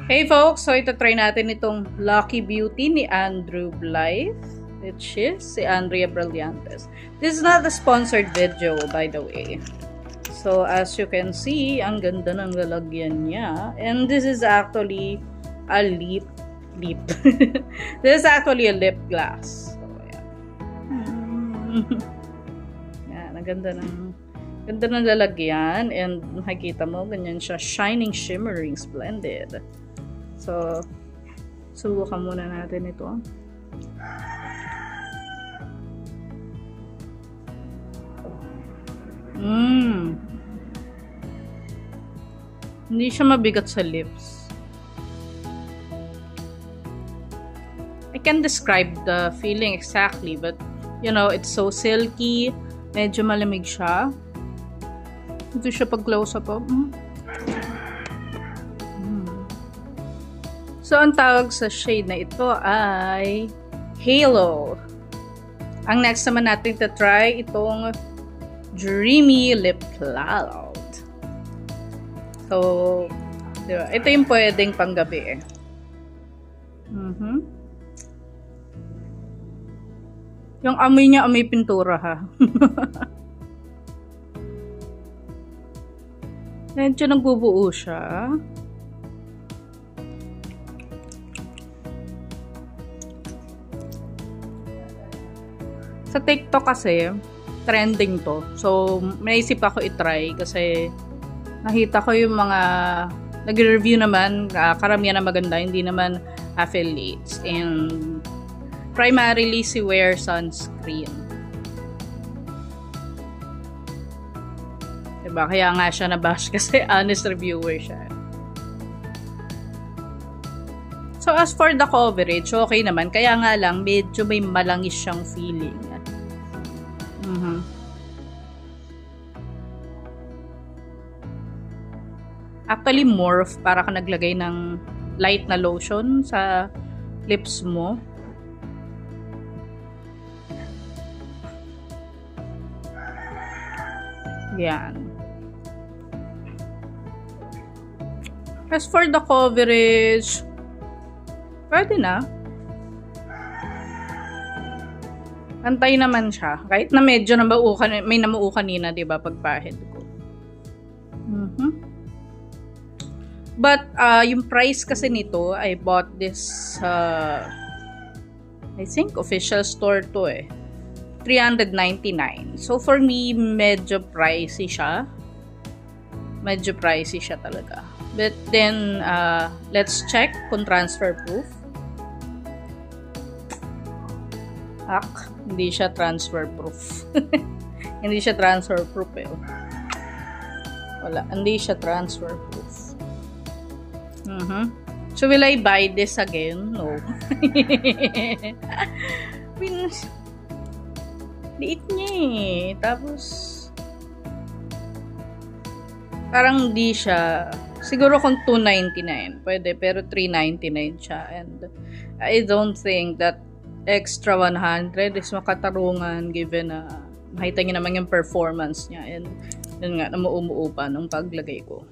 Hey folks, so ito try natin itong Lucky Beauty ni Andrew Blythe, which is si Andrea Brillantes. This is not a sponsored video, by the way. So as you can see, ang ganda ng lalagyan niya. And this is actually a lip. This is actually a lip gloss. So yeah. Yan, ang ganda ng lalagyan. And makikita mo, ganyan siya, shining, shimmering, splendid. So, subukan muna natin ito. Hindi siya mabigat sa lips. I can't describe the feeling exactly, but you know, it's so silky. Medyo malamig siya. Ito siya pag close up. So, ang tawag sa shade na ito ay Halo. Ang next naman natin try itong Dreamy Lip Cloud. So, diba? Ito yung pwedeng panggabi. Yung amoy niya, amoy pintura ha. Medyo nagbubuo siya. Sa TikTok kasi, trending to. So, naisip ako itry kasi nakita ko yung mga nag-review naman, karamihan na maganda, hindi naman affiliates. And primarily, si wear sunscreen. Diba? Kaya nga siya nabash kasi honest reviewer siya. So, as for the coverage, okay naman. Kaya nga lang, medyo may malangis siyang feeling. Actually, more of para ka naglagay ng light na lotion sa lips mo. Yan. As for the coverage, pwede na. Antay naman siya. Kahit na medyo may namuo kanina, diba, pagpahid ko. But, yung price kasi nito, I bought this, I think, official store to eh. $399. So, for me, medyo pricey siya. Medyo pricey siya talaga. But then, let's check kung transfer proof. Hindi siya transfer proof. Hindi siya transfer proof eh. Wala, hindi siya transfer proof. So, will I buy this again? No. Liit niya eh. Tapos, parang di siya, siguro kung $299, pwede, pero $399 siya. And I don't think that extra 100 is makatarungan given na makita niyo naman yung performance niya. And yun nga, namuumuo pa nung paglagay ko.